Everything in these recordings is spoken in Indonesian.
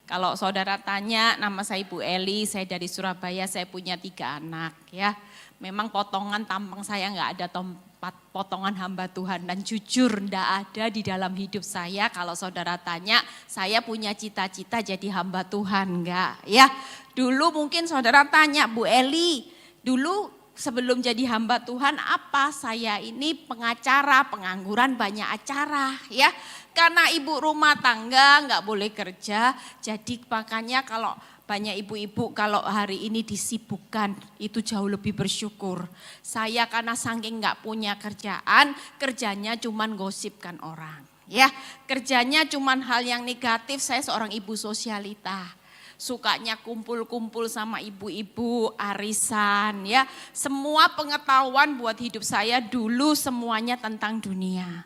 Kalau saudara tanya, nama saya Ibu Eli, saya dari Surabaya, saya punya 3 anak ya. Memang potongan tampang saya nggak ada tempat potongan hamba Tuhan dan jujur nggak ada di dalam hidup saya. Kalau saudara tanya, saya punya cita-cita jadi hamba Tuhan nggak ya. Dulu mungkin saudara tanya, Bu Eli, dulu sebelum jadi hamba Tuhan apa? Saya ini pengacara, pengangguran banyak acara ya. Karena ibu rumah tangga nggak boleh kerja, jadi makanya kalau banyak ibu-ibu kalau hari ini disibukkan itu jauh lebih bersyukur. Saya karena saking nggak punya kerjaan, kerjanya cuman gosipkan orang. Ya, kerjanya cuman hal yang negatif. Saya seorang ibu sosialita. Sukanya kumpul-kumpul sama ibu-ibu, arisan ya. Semua pengetahuan buat hidup saya dulu semuanya tentang dunia.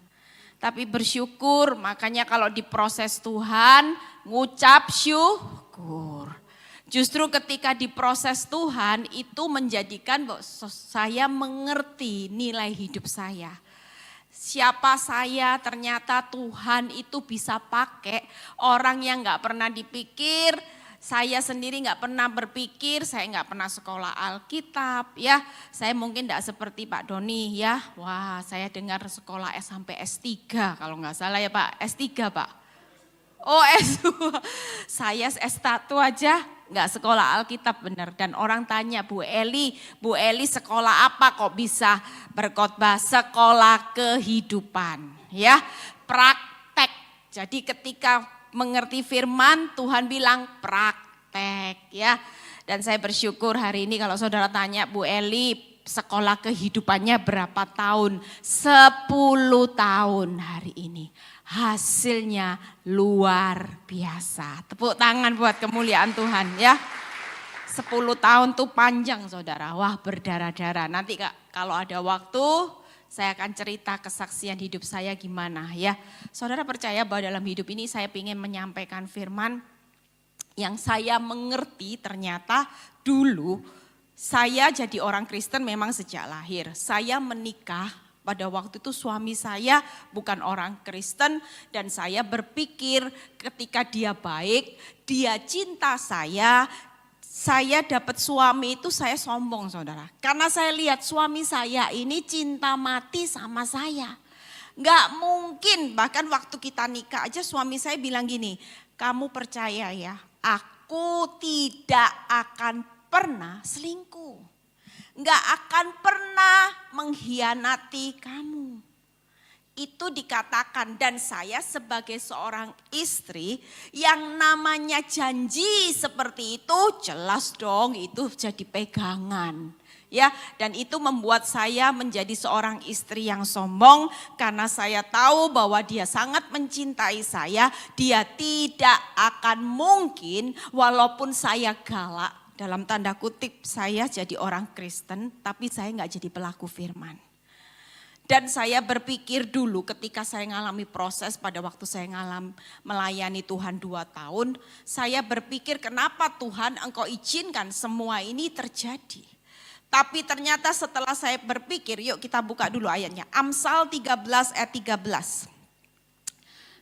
Tapi bersyukur, makanya kalau diproses Tuhan, ngucap syukur. Justru ketika diproses Tuhan itu menjadikan saya mengerti nilai hidup saya. Siapa saya, ternyata Tuhan itu bisa pakai orang yang gak pernah dipikir. Saya sendiri nggak pernah berpikir, saya nggak pernah sekolah Alkitab ya. Saya mungkin tidak seperti Pak Doni ya. Wah, saya dengar sekolah sampai S3 kalau nggak salah ya Pak. S3 Pak. Oh S2. Saya S1 aja nggak sekolah Alkitab benar. Dan orang tanya Bu Eli sekolah apa kok bisa berkhotbah? Sekolah kehidupan ya. Praktek. Jadi ketika mengerti firman, Tuhan bilang praktek ya. Dan saya bersyukur hari ini kalau saudara tanya Bu Eli sekolah kehidupannya berapa tahun? 10 tahun hari ini. Hasilnya luar biasa. Tepuk tangan buat kemuliaan Tuhan ya. 10 tahun tuh panjang saudara. Wah berdarah-darah. Nanti kalau ada waktu saya akan cerita kesaksian hidup saya gimana ya. Saudara percaya bahwa dalam hidup ini saya ingin menyampaikan firman yang saya mengerti ternyata dulu saya jadi orang Kristen memang sejak lahir. Saya menikah pada waktu itu suami saya bukan orang Kristen dan saya berpikir ketika dia baik, dia cinta saya dapat suami itu saya sombong saudara. Karena saya lihat suami saya ini cinta mati sama saya. Nggak mungkin, bahkan waktu kita nikah aja suami saya bilang gini, kamu percaya ya, aku tidak akan pernah selingkuh. Nggak akan pernah mengkhianati kamu. Itu dikatakan dan saya sebagai seorang istri yang namanya janji seperti itu jelas dong itu jadi pegangan. Ya, dan itu membuat saya menjadi seorang istri yang sombong karena saya tahu bahwa dia sangat mencintai saya, dia tidak akan mungkin walaupun saya galak dalam tanda kutip saya jadi orang Kristen tapi saya nggak jadi pelaku firman. Dan saya berpikir dulu ketika saya mengalami proses pada waktu saya melayani Tuhan 2 tahun. Saya berpikir kenapa Tuhan engkau izinkan semua ini terjadi. Tapi ternyata setelah saya berpikir, yuk kita buka dulu ayatnya. Amsal 13 ayat 13.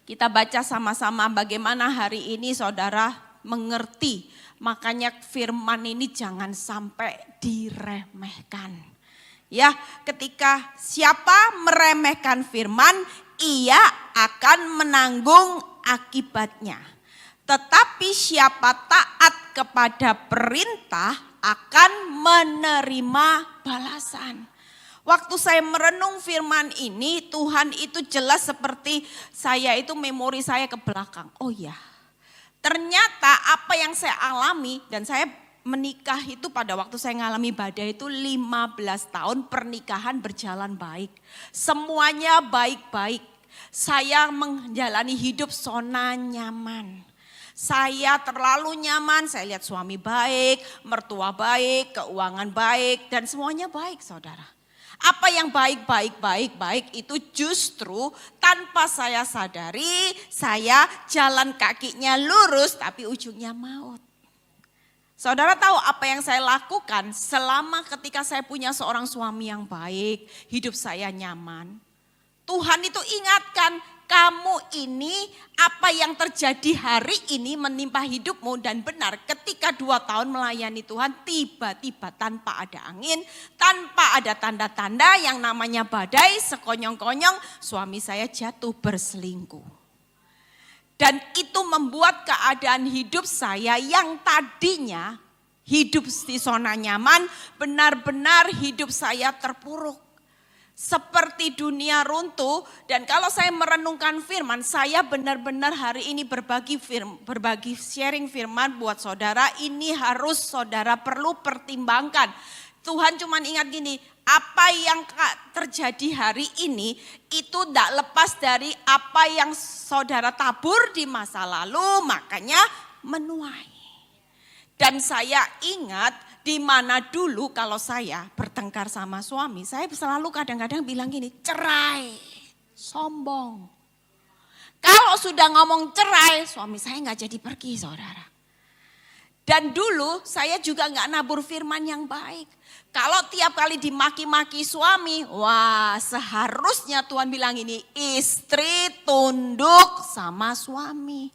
Kita baca sama-sama bagaimana hari ini saudara mengerti. Makanya firman ini jangan sampai diremehkan. Ya, ketika siapa meremehkan firman, ia akan menanggung akibatnya. Tetapi siapa taat kepada perintah akan menerima balasan. Waktu saya merenung firman ini, Tuhan itu jelas seperti saya itu memori saya ke belakang. Oh ya, ternyata apa yang saya alami dan saya menikah itu pada waktu saya mengalami badai itu 15 tahun pernikahan berjalan baik. Semuanya baik-baik. Saya menjalani hidup zona nyaman. Saya terlalu nyaman, saya lihat suami baik, mertua baik, keuangan baik dan semuanya baik saudara. Apa yang baik itu justru tanpa saya sadari saya jalan kakinya lurus tapi ujungnya maut. Saudara tahu apa yang saya lakukan selama ketika saya punya seorang suami yang baik, hidup saya nyaman. Tuhan itu ingatkan, kamu ini apa yang terjadi hari ini menimpa hidupmu dan benar ketika 2 tahun melayani Tuhan tiba-tiba tanpa ada angin, tanpa ada tanda-tanda yang namanya badai, sekonyong-konyong suami saya jatuh berselingkuh. Dan itu membuat keadaan hidup saya yang tadinya hidup di zona nyaman, benar-benar hidup saya terpuruk. Seperti dunia runtuh, dan kalau saya merenungkan firman, saya benar-benar hari ini berbagi sharing firman buat saudara, ini harus saudara perlu pertimbangkan. Tuhan cuma ingat gini, apa yang terjadi hari ini itu tidak lepas dari apa yang saudara tabur di masa lalu, makanya menuai. Dan saya ingat di mana dulu kalau saya bertengkar sama suami, saya selalu kadang-kadang bilang gini, cerai, sombong. Kalau sudah ngomong cerai, suami saya nggak jadi pergi, saudara. Dan dulu saya juga nggak nabur firman yang baik. Kalau tiap kali dimaki-maki suami, wah seharusnya Tuhan bilang ini, istri tunduk sama suami.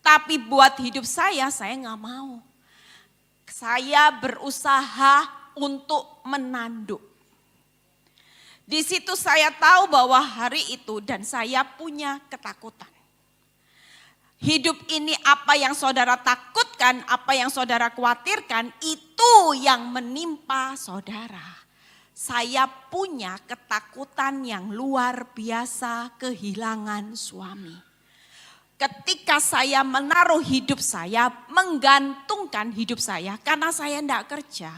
Tapi buat hidup saya nggak mau. Saya berusaha untuk menanduk. Di situ saya tahu bahwa hari itu dan saya punya ketakutan. Hidup ini apa yang saudara takutkan, apa yang saudara khawatirkan, itu yang menimpa saudara. Saya punya ketakutan yang luar biasa kehilangan suami. Ketika saya menaruh hidup saya, menggantungkan hidup saya karena saya tidak kerja.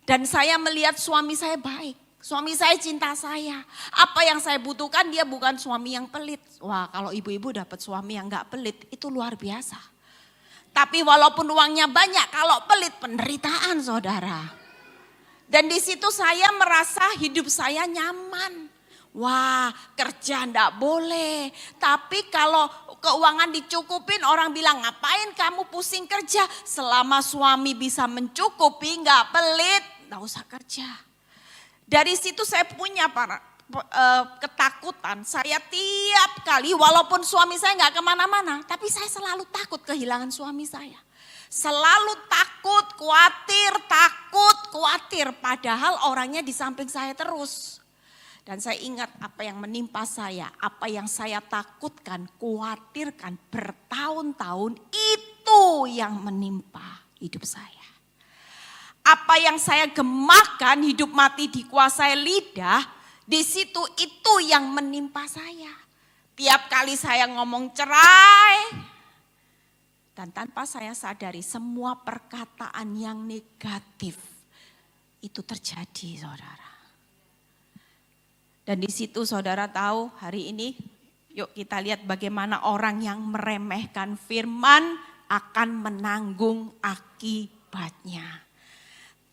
Dan saya melihat suami saya baik, suami saya cinta saya. Apa yang saya butuhkan dia bukan suami yang pelit. Wah kalau ibu-ibu dapat suami yang gak pelit itu luar biasa. Tapi walaupun uangnya banyak, kalau pelit penderitaan saudara. Dan di situ saya merasa hidup saya nyaman. Wah kerja ndak boleh, tapi kalau keuangan dicukupin orang bilang ngapain kamu pusing kerja, selama suami bisa mencukupi nggak pelit, nggak usah kerja. Dari situ saya punya ketakutan, saya tiap kali walaupun suami saya nggak kemana-mana, tapi saya selalu takut kehilangan suami saya. Selalu takut, khawatir, padahal orangnya di samping saya terus. Dan saya ingat apa yang menimpa saya, apa yang saya takutkan, khawatirkan bertahun-tahun itu yang menimpa hidup saya. Apa yang saya gemakan hidup mati dikuasai lidah, di situ itu yang menimpa saya. Tiap kali saya ngomong cerai, dan tanpa saya sadari semua perkataan yang negatif itu terjadi saudara. Dan di situ saudara tahu hari ini yuk kita lihat bagaimana orang yang meremehkan firman akan menanggung akibatnya.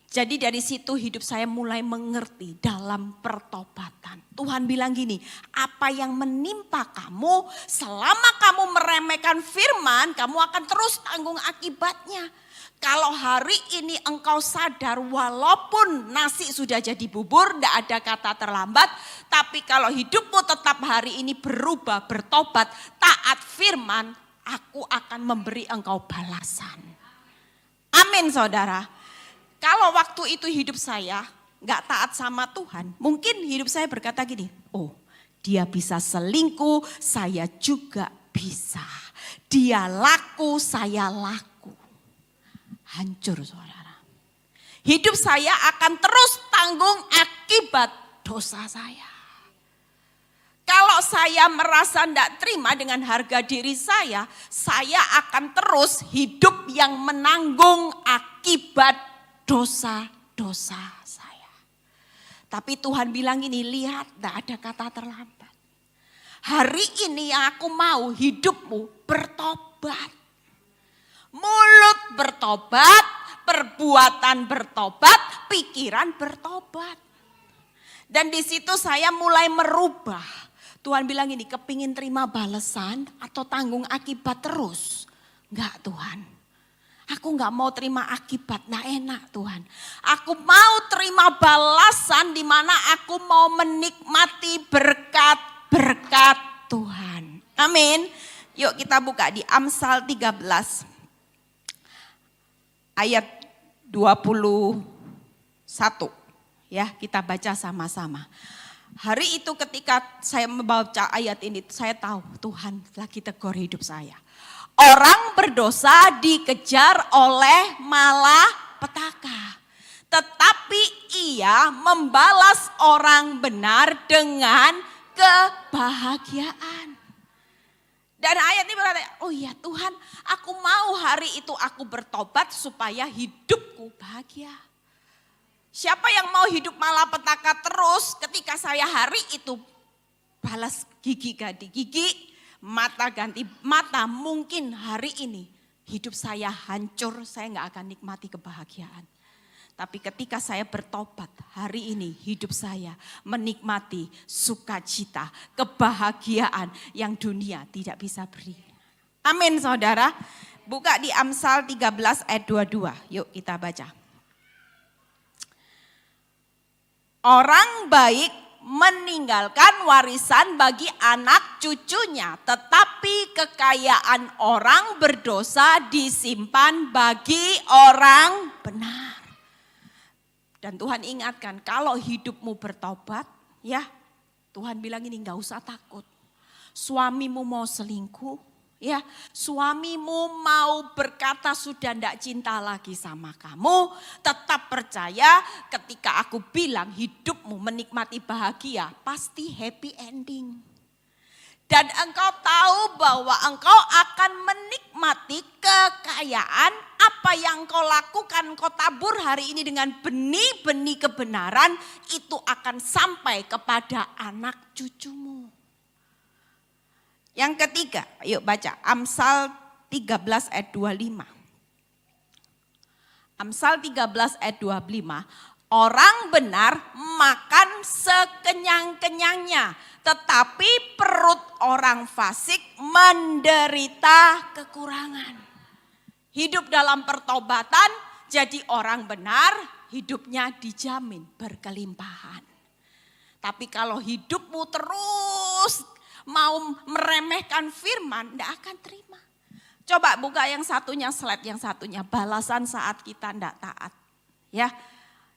Jadi dari situ hidup saya mulai mengerti dalam pertobatan. Tuhan bilang gini, apa yang menimpa kamu selama kamu meremehkan firman, kamu akan terus tanggung akibatnya. Kalau hari ini engkau sadar walaupun nasi sudah jadi bubur, tidak ada kata terlambat. Tapi kalau hidupmu tetap hari ini berubah, bertobat, taat firman, aku akan memberi engkau balasan. Amin saudara. Kalau waktu itu hidup saya gak taat sama Tuhan, mungkin hidup saya berkata gini, oh dia bisa selingkuh, saya juga bisa. Dia laku, saya laku. Hancur saudara. Hidup saya akan terus tanggung akibat dosa saya. Kalau saya merasa tidak terima dengan harga diri saya akan terus hidup yang menanggung akibat dosa-dosa saya. Tapi Tuhan bilang ini, lihat tidak ada kata terlambat. Hari ini yang aku mau hidupmu bertobat. Mulut bertobat, perbuatan bertobat, pikiran bertobat. Dan di situ saya mulai merubah. Tuhan bilang ini, kepingin terima balasan atau tanggung akibat terus? Enggak Tuhan. Aku enggak mau terima akibat, enggak enak Tuhan. Aku mau terima balasan di mana aku mau menikmati berkat-berkat Tuhan. Amin. Yuk kita buka di Amsal 13 ayat 21. Ya, kita baca sama-sama. Hari itu ketika saya membaca ayat ini, saya tahu Tuhan lagi tegur hidup saya. Orang berdosa dikejar oleh malapetaka, tetapi ia membalas orang benar dengan kebahagiaan. Dan ayat ini berkata, oh iya Tuhan, aku mau hari itu aku bertobat supaya hidupku bahagia. Siapa yang mau hidup malapetaka terus ketika saya hari itu balas gigi ganti gigi, mata ganti mata, mungkin hari ini hidup saya hancur, saya gak akan nikmati kebahagiaan. Tapi ketika saya bertobat, hari ini hidup saya menikmati sukacita, kebahagiaan yang dunia tidak bisa beri. Amin saudara. Buka di Amsal 13 ayat 22. Yuk kita baca. Orang baik meninggalkan warisan bagi anak cucunya, tetapi kekayaan orang berdosa disimpan bagi orang benar. Dan Tuhan ingatkan, kalau hidupmu bertobat, ya Tuhan bilang ini gak usah takut. Suamimu mau selingkuh, ya suamimu mau berkata sudah gak cinta lagi sama kamu, tetap percaya ketika aku bilang hidupmu menikmati bahagia, pasti happy ending. Dan engkau tahu bahwa engkau akan menikmati kekayaan apa yang engkau lakukan, engkau tabur hari ini dengan benih-benih kebenaran, itu akan sampai kepada anak cucumu. Yang ketiga, yuk baca Amsal 13 ayat 25. Amsal 13 ayat 25. Orang benar makan sekenyang-kenyangnya, tetapi perut orang fasik menderita kekurangan. Hidup dalam pertobatan, jadi orang benar, hidupnya dijamin berkelimpahan. Tapi kalau hidupmu terus mau meremehkan firman, tidak akan terima. Coba buka yang satunya, slide yang satunya, balasan saat kita tidak taat. Ya.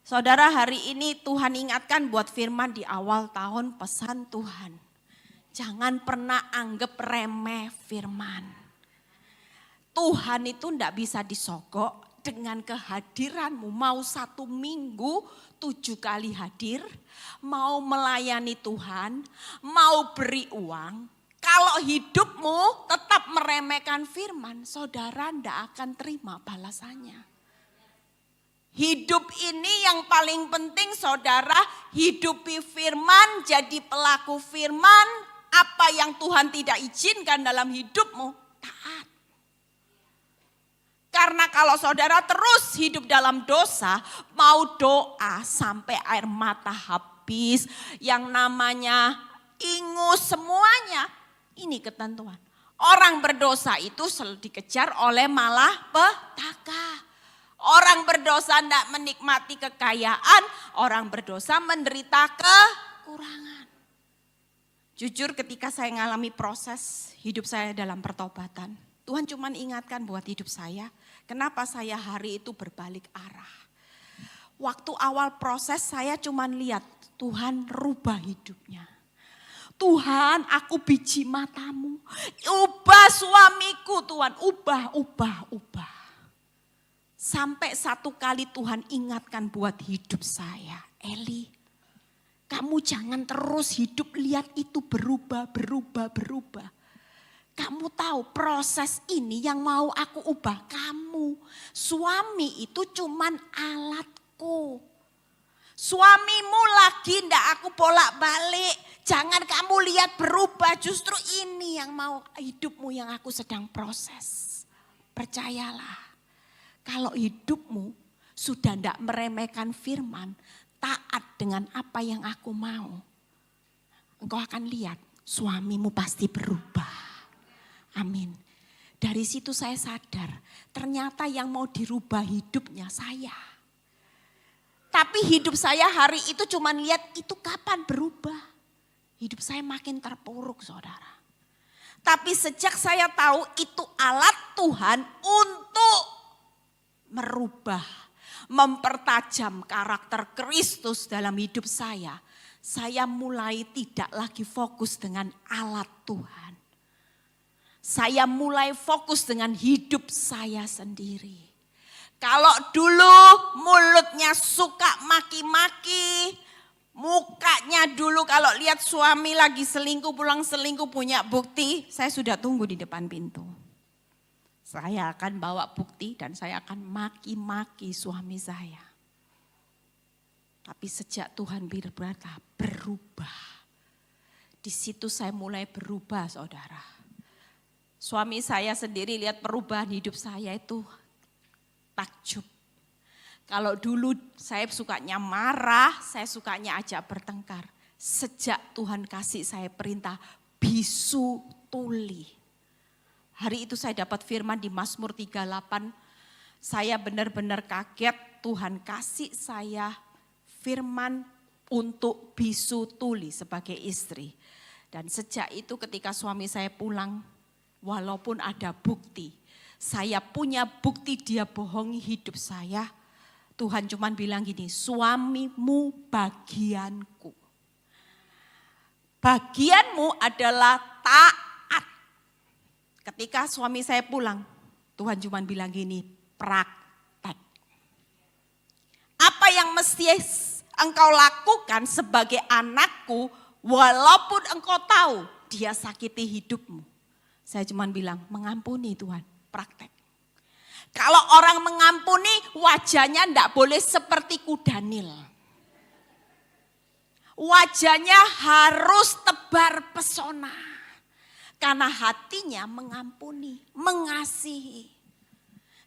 Saudara, hari ini Tuhan ingatkan buat firman di awal tahun, pesan Tuhan. Jangan pernah anggap remeh firman. Tuhan itu tidak bisa disogok dengan kehadiranmu. Mau 1 minggu 7 kali hadir, mau melayani Tuhan, mau beri uang. Kalau hidupmu tetap meremehkan firman, saudara tidak akan terima balasannya. Hidup ini yang paling penting saudara, hidupi firman, jadi pelaku firman. Apa yang Tuhan tidak izinkan dalam hidupmu, taat. Karena kalau saudara terus hidup dalam dosa, mau doa sampai air mata habis, yang namanya ingus semuanya, ini ketentuan. Orang berdosa itu selalu dikejar oleh malapetaka. Orang berdosa tidak menikmati kekayaan, orang berdosa menderita kekurangan. Jujur ketika saya mengalami proses hidup saya dalam pertobatan, Tuhan cuma ingatkan buat hidup saya, kenapa saya hari itu berbalik arah. Waktu awal proses saya cuma lihat Tuhan rubah hidupnya. Tuhan, aku biji matamu, ubah suamiku Tuhan, ubah. Sampai 1 kali Tuhan ingatkan buat hidup saya, Eli, kamu jangan terus hidup lihat itu berubah. Kamu tahu proses ini yang mau aku ubah kamu. Suami itu cuman alatku. Suamimu lagi ndak aku bolak-balik. Jangan kamu lihat berubah, justru ini yang mau hidupmu yang aku sedang proses. Percayalah. Kalau hidupmu sudah tidak meremehkan firman, taat dengan apa yang aku mau, engkau akan lihat suamimu pasti berubah. Amin. Dari situ saya sadar, ternyata yang mau dirubah hidupnya saya. Tapi hidup saya hari itu cuma lihat itu kapan berubah. Hidup saya makin terpuruk saudara. Tapi sejak saya tahu itu alat Tuhan untuk merubah, mempertajam karakter Kristus dalam hidup saya mulai tidak lagi fokus dengan alat Tuhan. Saya mulai fokus dengan hidup saya sendiri. Kalau dulu mulutnya suka maki-maki, mukanya dulu kalau lihat suami lagi selingkuh, pulang selingkuh punya bukti, saya sudah tunggu di depan pintu. Saya akan bawa bukti dan saya akan maki-maki suami saya. Tapi sejak Tuhan berkata berubah, di situ saya mulai berubah, saudara. Suami saya sendiri lihat perubahan hidup saya itu takjub. Kalau dulu saya sukanya marah, saya sukanya ajak bertengkar. Sejak Tuhan kasih saya perintah bisu tuli. Hari itu saya dapat firman di Mazmur 38. Saya benar-benar kaget, Tuhan kasih saya firman untuk bisu tuli sebagai istri. Dan sejak itu ketika suami saya pulang, walaupun ada bukti, saya punya bukti dia bohongi hidup saya. Tuhan cuma bilang gini, suamimu bagianku. Bagianmu adalah taat. Ketika suami saya pulang, Tuhan cuma bilang gini, praktek. Apa yang mesti engkau lakukan sebagai anakku, walaupun engkau tahu dia sakiti hidupmu. Saya cuma bilang, mengampuni Tuhan, praktek. Kalau orang mengampuni, wajahnya enggak boleh seperti kuda Nil. Wajahnya harus tebar pesona. Karena hatinya mengampuni, mengasihi.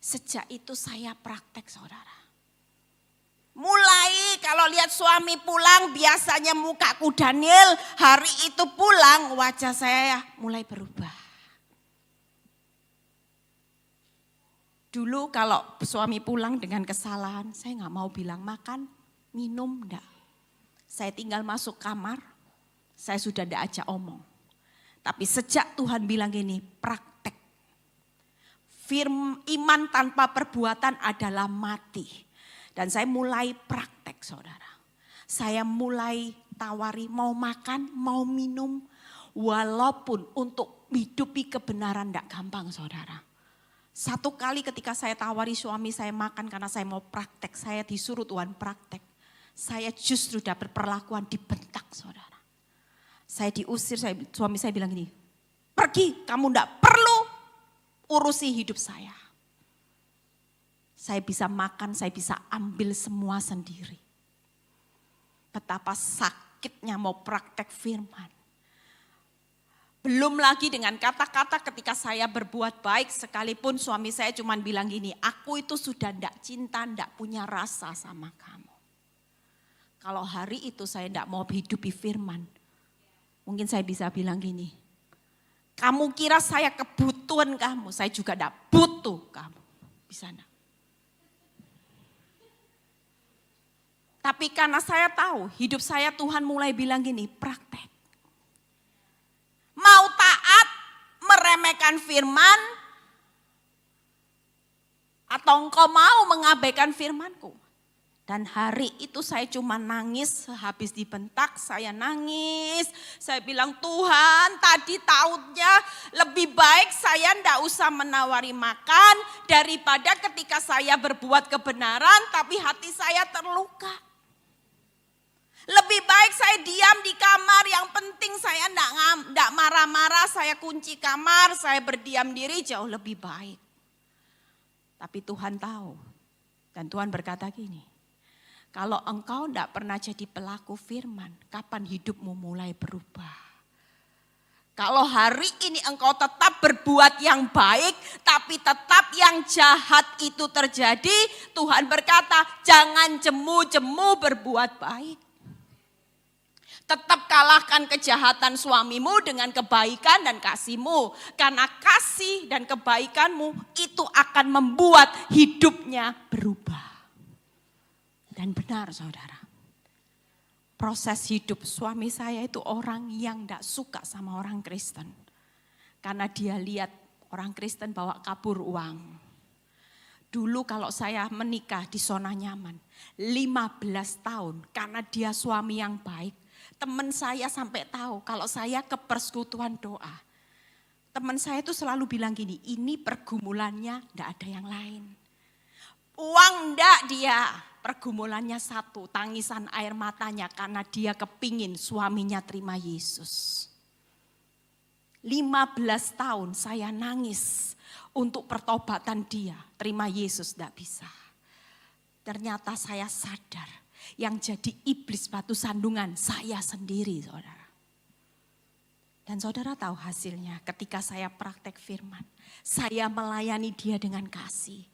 Sejak itu saya praktek, saudara. Mulai kalau lihat suami pulang, biasanya muka kuda Nil, hari itu pulang wajah saya mulai berubah. Dulu kalau suami pulang dengan kesalahan, saya nggak mau bilang makan, minum, enggak. Saya tinggal masuk kamar, saya sudah enggak ajak omong. Tapi sejak Tuhan bilang gini, praktek. Iman tanpa perbuatan adalah mati. Dan saya mulai praktek, saudara. Saya mulai tawari mau makan, mau minum. Walaupun untuk hidupi kebenaran enggak gampang, saudara. Satu kali ketika saya tawari suami saya makan karena saya mau praktek, saya disuruh Tuhan praktek. Saya justru dapat perlakuan dibentak, saudara. Saya diusir, suami saya bilang gini, pergi, kamu enggak perlu urusi hidup saya. Saya bisa makan, saya bisa ambil semua sendiri. Betapa sakitnya mau praktek firman. Belum lagi dengan kata-kata ketika saya berbuat baik sekalipun suami saya cuma bilang gini, aku itu sudah enggak cinta, enggak punya rasa sama kamu. Kalau hari itu saya enggak mau hidupi firman, mungkin saya bisa bilang gini, kamu kira saya kebutuhan kamu, saya juga enggak butuh kamu. Bisa enggak? Tapi karena saya tahu hidup saya Tuhan mulai bilang gini, praktek. Mau taat, meremehkan firman, atau engkau mau mengabaikan firmanku. Dan hari itu saya cuma nangis, habis dibentak saya nangis. Saya bilang Tuhan tadi tahunya lebih baik saya enggak usah menawari makan daripada ketika saya berbuat kebenaran tapi hati saya terluka. Lebih baik saya diam di kamar, yang penting saya enggak marah-marah, saya kunci kamar, saya berdiam diri jauh lebih baik. Tapi Tuhan tahu dan Tuhan berkata gini, kalau engkau enggak pernah jadi pelaku firman, kapan hidupmu mulai berubah? Kalau hari ini engkau tetap berbuat yang baik, tapi tetap yang jahat itu terjadi, Tuhan berkata jangan jemu-jemu berbuat baik. Tetap kalahkan kejahatan suamimu dengan kebaikan dan kasihmu. Karena kasih dan kebaikanmu itu akan membuat hidupnya berubah. Dan benar, saudara. Proses hidup suami saya itu orang yang tidak suka sama orang Kristen. Karena dia lihat orang Kristen bawa kabur uang. Dulu kalau saya menikah di zona nyaman, 15 tahun karena dia suami yang baik. Teman saya sampai tahu kalau saya ke persekutuan doa. Teman saya itu selalu bilang gini, ini pergumulannya enggak ada yang lain. Uang enggak dia, pergumulannya satu, tangisan air matanya karena dia kepingin suaminya terima Yesus. 15 tahun saya nangis untuk pertobatan dia, terima Yesus enggak bisa. Ternyata saya sadar yang jadi iblis batu sandungan saya sendiri, saudara. Dan saudara tahu hasilnya ketika saya praktek firman, saya melayani dia dengan kasih.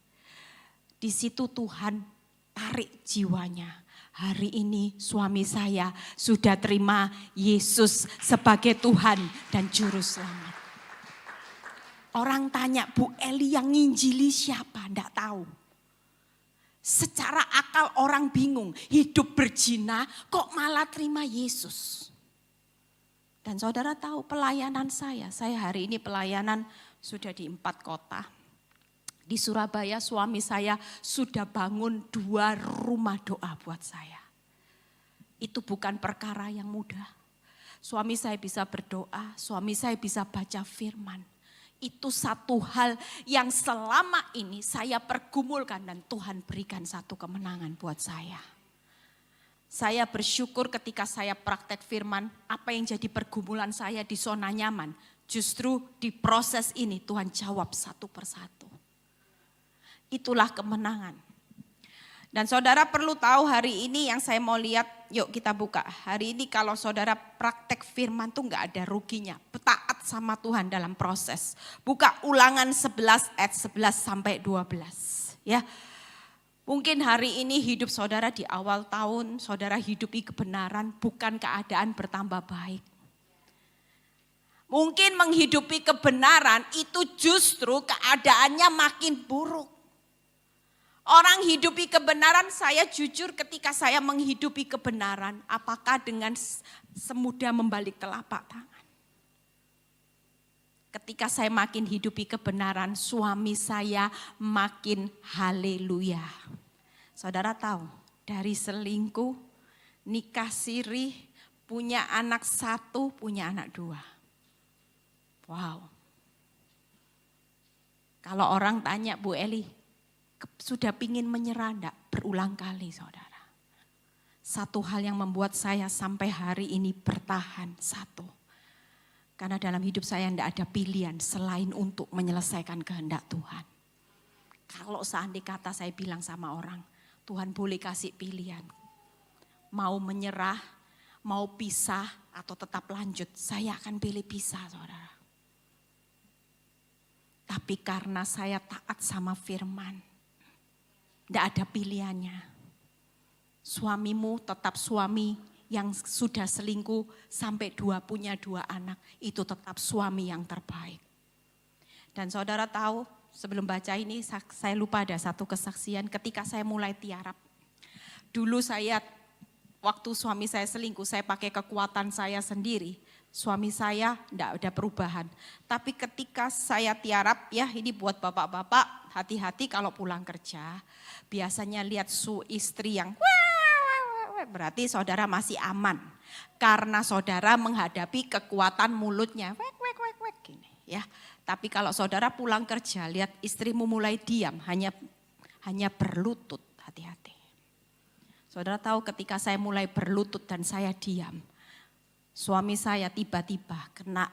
Di situ Tuhan tarik jiwanya. Hari ini suami saya sudah terima Yesus sebagai Tuhan dan Juru Selamat. Orang tanya, Bu Eli yang nginjili siapa? Enggak tahu. Secara akal orang bingung, hidup berzina kok malah terima Yesus. Dan saudara tahu pelayanan saya hari ini pelayanan sudah di 4 kota. Di Surabaya suami saya sudah bangun 2 rumah doa buat saya. Itu bukan perkara yang mudah. Suami saya bisa berdoa, suami saya bisa baca firman. Itu satu hal yang selama ini saya pergumulkan dan Tuhan berikan satu kemenangan buat saya. Saya bersyukur ketika saya praktek firman, apa yang jadi pergumulan saya di zona nyaman. Justru di proses ini Tuhan jawab satu persatu. Itulah kemenangan. Dan saudara perlu tahu hari ini yang saya mau lihat, yuk kita buka. Hari ini kalau saudara praktek firman tuh gak ada ruginya. Taat sama Tuhan dalam proses. Buka Ulangan 11 ayat 11 sampai 12. Ya. Mungkin hari ini hidup saudara di awal tahun, saudara hidupi kebenaran, bukan keadaan bertambah baik. Mungkin menghidupi kebenaran itu justru keadaannya makin buruk. Orang hidupi kebenaran, saya jujur ketika saya menghidupi kebenaran, apakah dengan semudah membalik telapak tangan? Ketika saya makin hidupi kebenaran, suami saya makin haleluya. Saudara tahu, dari selingkuh, nikah siri, punya anak 1, punya anak 2. Wow. Kalau orang tanya, Bu Eli, sudah pingin menyerah enggak? Berulang kali saudara. Satu hal yang membuat saya sampai hari ini bertahan, satu. Karena dalam hidup saya enggak ada pilihan selain untuk menyelesaikan kehendak Tuhan. Kalau seandainya kata saya bilang sama orang, Tuhan boleh kasih pilihan. Mau menyerah, mau pisah atau tetap lanjut, saya akan pilih pisah saudara. Tapi karena saya taat sama firman, tidak ada pilihannya. Suamimu tetap suami yang sudah selingkuh sampai punya 2 anak. Itu tetap suami yang terbaik. Dan saudara tahu sebelum baca ini saya lupa ada satu kesaksian ketika saya mulai tiarap. Dulu saya waktu suami saya selingkuh saya pakai kekuatan saya sendiri. Suami saya enggak ada perubahan. Tapi ketika saya tiarap, ya ini buat bapak-bapak, hati-hati kalau pulang kerja. Biasanya lihat istri yang berarti saudara masih aman. Karena saudara menghadapi kekuatan mulutnya. Gini, ya. Tapi kalau saudara pulang kerja, lihat istrimu mulai diam, hanya berlutut, hati-hati. Saudara tahu ketika saya mulai berlutut dan saya diam. Suami saya tiba-tiba kena,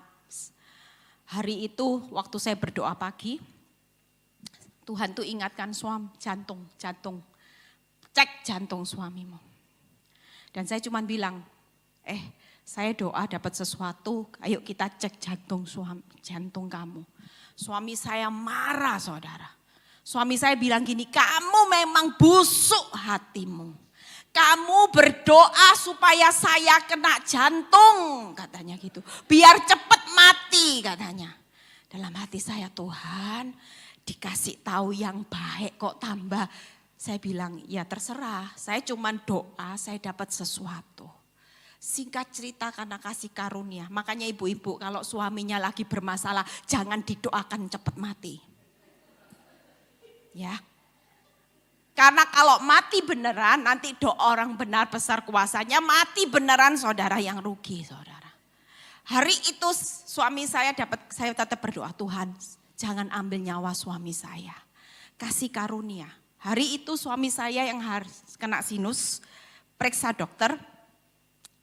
hari itu waktu saya berdoa pagi, Tuhan tuh ingatkan jantung, cek jantung suamimu. Dan saya cuma bilang, saya doa dapat sesuatu, ayo kita cek jantung kamu. Suami saya marah saudara. Suami saya bilang gini, kamu memang busuk hatimu. Kamu berdoa supaya saya kena jantung, katanya gitu. Biar cepat mati, katanya. Dalam hati saya, Tuhan dikasih tahu yang baik kok tambah. Saya bilang, ya terserah, saya cuma doa, saya dapat sesuatu. Singkat cerita karena kasih karunia. Makanya ibu-ibu kalau suaminya lagi bermasalah jangan didoakan cepat mati. Ya. Karena kalau mati beneran nanti doa orang benar besar kuasanya, mati beneran saudara yang rugi saudara. Hari itu suami saya tetap berdoa, Tuhan jangan ambil nyawa suami saya. Kasih karunia. Hari itu suami saya yang harus kena sinus, periksa dokter.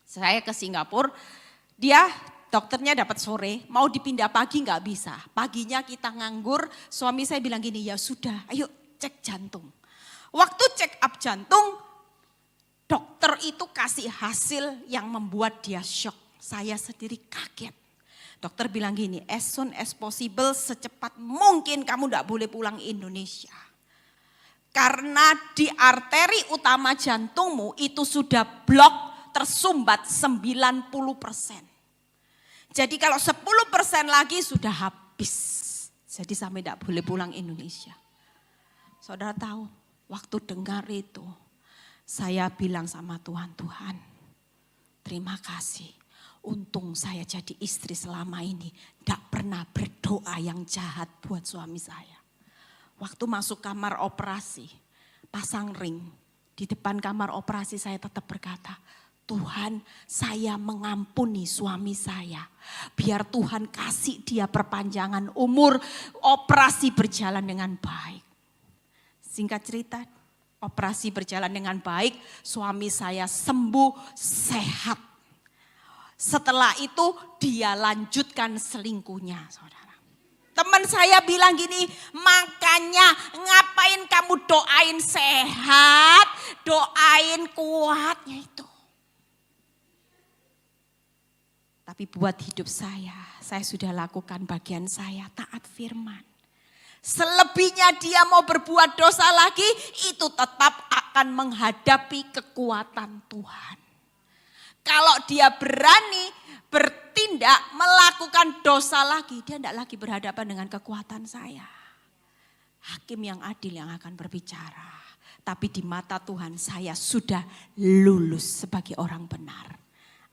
Saya ke Singapura, dokternya dapat sore, mau dipindah pagi nggak bisa. Paginya kita nganggur, suami saya bilang gini, ya sudah ayo cek jantung. Waktu check up jantung, dokter itu kasih hasil yang membuat dia shock. Saya sendiri kaget. Dokter bilang gini, as soon as possible, secepat mungkin kamu nggak boleh pulang Indonesia. Karena di arteri utama jantungmu itu sudah blok, tersumbat 90%. Jadi kalau 10% lagi sudah habis. Jadi sampai tidak boleh pulang Indonesia. Saudara tahu, waktu dengar itu, saya bilang sama Tuhan, Tuhan terima kasih. Untung saya jadi istri selama ini, tidak pernah berdoa yang jahat buat suami saya. Waktu masuk kamar operasi, pasang ring, di depan kamar operasi saya tetap berkata, Tuhan saya mengampuni suami saya. Biar Tuhan kasih dia perpanjangan umur, operasi berjalan dengan baik. Singkat cerita, operasi berjalan dengan baik, suami saya sembuh, sehat. Setelah itu dia lanjutkan selingkuhnya saudara. Teman saya bilang gini, makanya ngapain kamu doain sehat, doain kuatnya itu. Tapi buat hidup saya sudah lakukan bagian saya, taat firman. Selebihnya dia mau berbuat dosa lagi, itu tetap akan menghadapi kekuatan Tuhan. Kalau dia berani bertindak melakukan dosa lagi, dia tidak lagi berhadapan dengan kekuatan saya. Hakim yang adil yang akan berbicara. Tapi di mata Tuhan saya sudah lulus sebagai orang benar.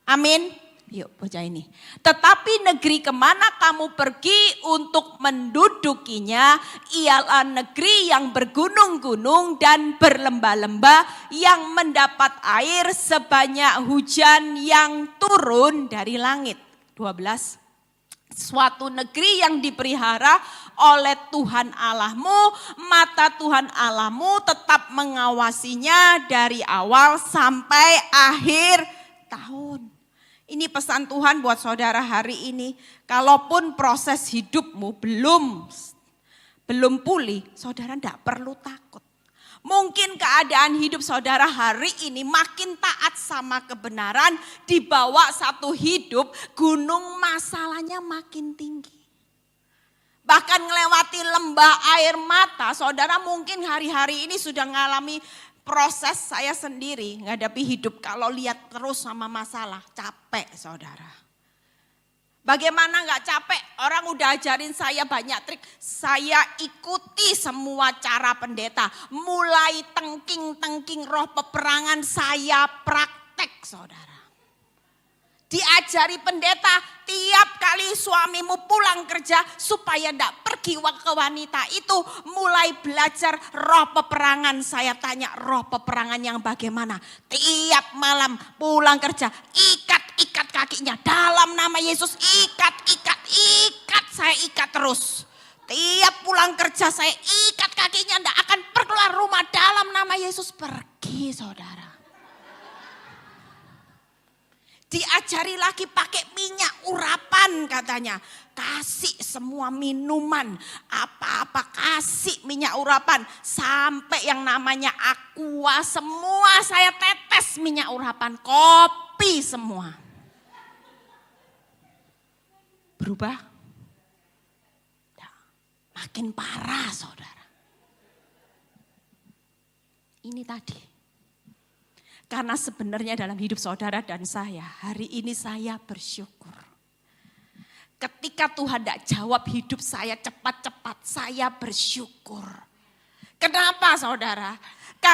Amin. Yuk baca ini. Tetapi negeri kemana kamu pergi untuk mendudukinya ialah negeri yang bergunung-gunung dan berlembah-lembah yang mendapat air sebanyak hujan yang turun dari langit. 12. Suatu negeri yang dipelihara oleh Tuhan Allahmu, mata Tuhan Allahmu tetap mengawasinya dari awal sampai akhir tahun. Ini pesan Tuhan buat saudara hari ini. Kalaupun proses hidupmu belum pulih, saudara tidak perlu takut. Mungkin keadaan hidup saudara hari ini makin taat sama kebenaran, dibawa satu hidup, gunung masalahnya makin tinggi. Bahkan melewati lembah air mata, saudara mungkin hari-hari ini sudah mengalami proses saya sendiri menghadapi hidup kalau lihat terus sama masalah, capek saudara. Bagaimana gak capek? Orang udah ajarin saya banyak trik, saya ikuti semua cara pendeta. Mulai tengking-tengking roh peperangan saya praktek saudara. Diajari pendeta tiap kali suamimu pulang kerja supaya tidak pergi ke wanita itu, mulai belajar roh peperangan. Saya tanya roh peperangan yang bagaimana? Tiap malam pulang kerja ikat kakinya dalam nama Yesus, ikat, saya ikat terus. Tiap pulang kerja saya ikat kakinya, tidak akan keluar rumah dalam nama Yesus. Pergi saudara. Diajari lagi pakai minyak urapan katanya. Kasih semua minuman, apa-apa kasih minyak urapan. Sampai yang namanya aqua, semua saya tetes minyak urapan. Kopi semua. Berubah? Makin parah saudara. Ini tadi. Karena sebenarnya dalam hidup saudara dan saya, hari ini saya bersyukur. Ketika Tuhan tidak jawab hidup saya cepat-cepat, saya bersyukur. Kenapa saudara?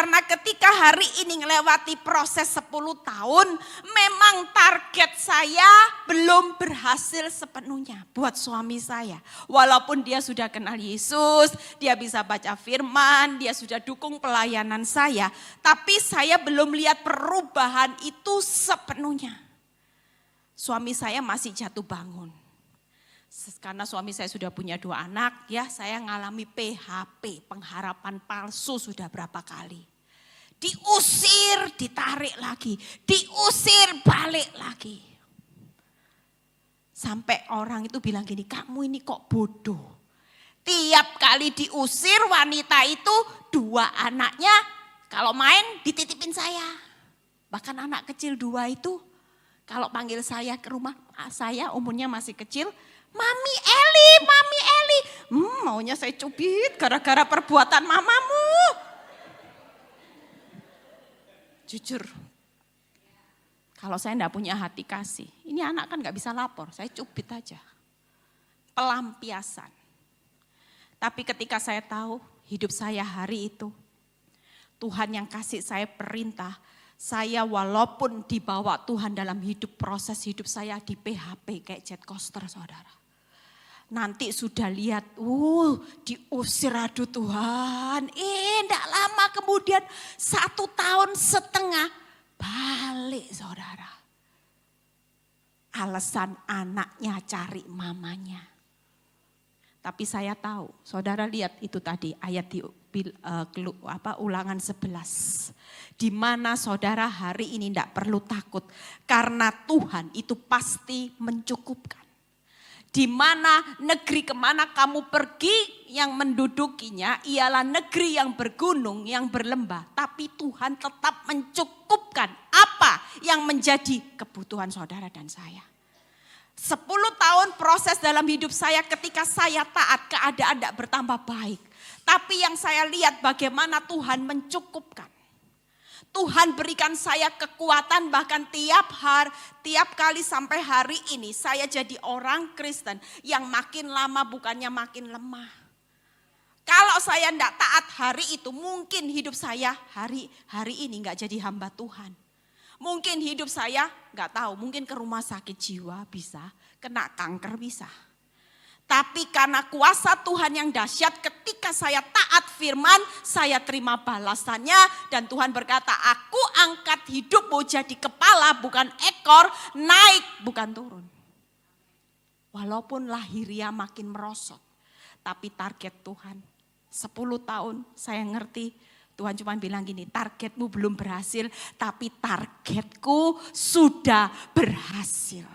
Karena ketika hari ini melewati proses 10 tahun, memang target saya belum berhasil sepenuhnya buat suami saya. Walaupun dia sudah kenal Yesus, dia bisa baca firman, dia sudah dukung pelayanan saya. Tapi saya belum lihat perubahan itu sepenuhnya. Suami saya masih jatuh bangun. Karena suami saya sudah punya 2 anak, ya saya ngalami PHP, pengharapan palsu sudah berapa kali. Diusir, ditarik lagi, diusir, balik lagi. Sampai orang itu bilang gini, kamu ini kok bodoh. Tiap kali diusir wanita itu 2 anaknya kalau main dititipin saya. Bahkan anak kecil 2 itu kalau panggil saya ke rumah, saya umurnya masih kecil, Mami Eli, Mami Eli. Maunya saya cubit gara-gara perbuatan mamamu. Jujur, kalau saya enggak punya hati kasih, ini anak kan gak bisa lapor, saya cubit aja. Pelampiasan. Tapi ketika saya tahu hidup saya hari itu, Tuhan yang kasih saya perintah, saya walaupun dibawa Tuhan dalam hidup, proses hidup saya di PHP kayak jet coaster saudara. Nanti sudah lihat, diusir aduh Tuhan. Enggak lama kemudian 1 tahun setengah balik saudara. Alasan anaknya cari mamanya. Tapi saya tahu, saudara lihat itu tadi ayat di Ulangan 11. Di mana saudara hari ini enggak perlu takut. Karena Tuhan itu pasti mencukupkan. Di mana negeri kemana kamu pergi yang mendudukinya ialah negeri yang bergunung, yang berlembah. Tapi Tuhan tetap mencukupkan apa yang menjadi kebutuhan saudara dan saya. 10 tahun proses dalam hidup saya ketika saya taat, keadaan tidak bertambah baik. Tapi yang saya lihat bagaimana Tuhan mencukupkan. Tuhan berikan saya kekuatan bahkan tiap kali sampai hari ini saya jadi orang Kristen yang makin lama bukannya makin lemah. Kalau saya tidak taat hari itu mungkin hidup saya hari ini nggak jadi hamba Tuhan. Mungkin hidup saya nggak tahu, mungkin ke rumah sakit jiwa bisa, kena kanker bisa. Tapi karena kuasa Tuhan yang dahsyat ketika saya taat firman, saya terima balasannya. Dan Tuhan berkata, aku angkat hidupmu jadi kepala bukan ekor, naik bukan turun. Walaupun lahiriah makin merosot, tapi target Tuhan 10 tahun saya ngerti. Tuhan cuma bilang gini, targetmu belum berhasil, tapi targetku sudah berhasil.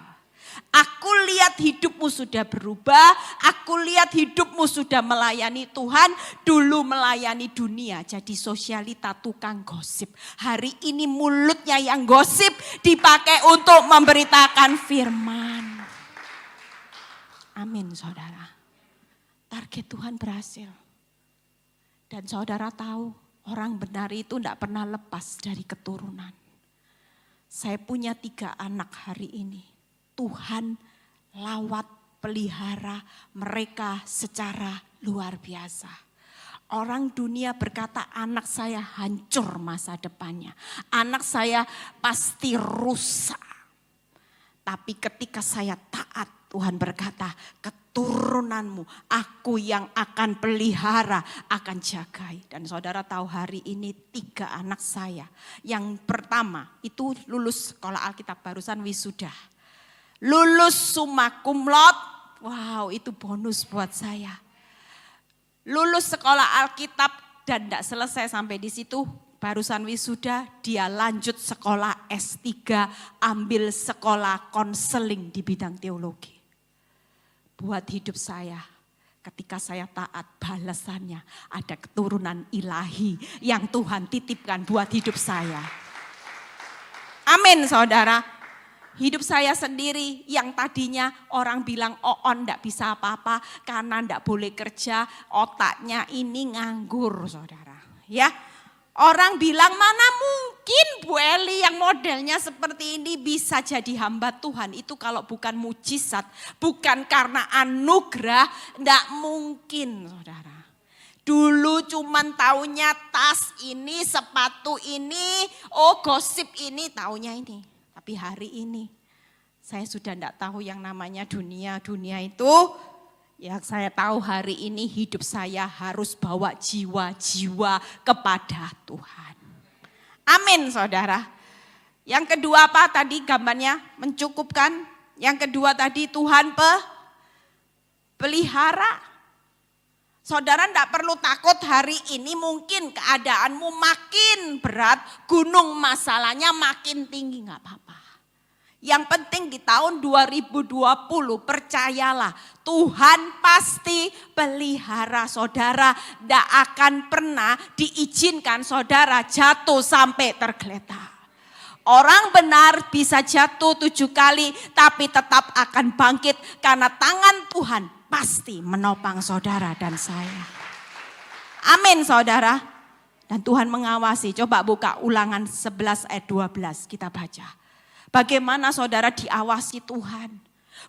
Aku lihat hidupmu sudah berubah, aku lihat hidupmu sudah melayani Tuhan, dulu melayani dunia jadi sosialita tukang gosip. Hari ini mulutnya yang gosip dipakai untuk memberitakan firman. Amin saudara. Target Tuhan berhasil. Dan saudara tahu orang benar itu tidak pernah lepas dari keturunan. Saya punya 3 anak hari ini. Tuhan lawat pelihara mereka secara luar biasa. Orang dunia berkata anak saya hancur masa depannya. Anak saya pasti rusak. Tapi ketika saya taat Tuhan berkata keturunanmu aku yang akan pelihara, akan jagai. Dan saudara tahu hari ini 3 anak saya. Yang pertama itu lulus sekolah Alkitab barusan wisuda. Lulus summa cum laude, wow itu bonus buat saya. Lulus sekolah Alkitab dan tidak selesai sampai di situ, barusan wisuda dia lanjut sekolah S3, ambil sekolah konseling di bidang teologi. Buat hidup saya, ketika saya taat balasannya ada keturunan ilahi yang Tuhan titipkan buat hidup saya. Amin saudara. Hidup saya sendiri yang tadinya orang bilang Oon enggak bisa apa-apa karena enggak boleh kerja, otaknya ini nganggur saudara. Ya, orang bilang mana mungkin Bu Eli yang modelnya seperti ini bisa jadi hamba Tuhan. Itu kalau bukan mujizat, bukan karena anugerah, enggak mungkin saudara. Dulu cuman taunya tas ini, sepatu ini, gosip ini, taunya ini. Tapi hari ini saya sudah tidak tahu yang namanya dunia. Dunia itu ya saya tahu hari ini hidup saya harus bawa jiwa-jiwa kepada Tuhan. Amin saudara. Yang kedua apa tadi gambarnya mencukupkan. Yang kedua tadi Tuhan pelihara. Saudara tidak perlu takut hari ini mungkin keadaanmu makin berat, gunung masalahnya makin tinggi, nggak apa-apa. Yang penting di tahun 2020 percayalah Tuhan pasti pelihara saudara, tidak akan pernah diizinkan saudara jatuh sampai tergeletak. Orang benar bisa jatuh 7 kali tapi tetap akan bangkit karena tangan Tuhan pasti menopang saudara dan saya. Amin saudara. Dan Tuhan mengawasi. Coba buka Ulangan 11 ayat 12 kita baca. Bagaimana saudara diawasi Tuhan.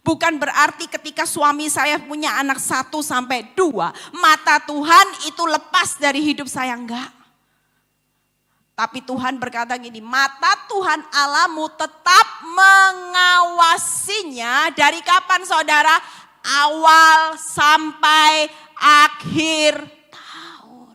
Bukan berarti ketika suami saya punya anak 1 sampai 2. Mata Tuhan itu lepas dari hidup saya, enggak. Tapi Tuhan berkata gini, mata Tuhan Allahmu tetap mengawasinya dari kapan saudara? Awal sampai akhir tahun.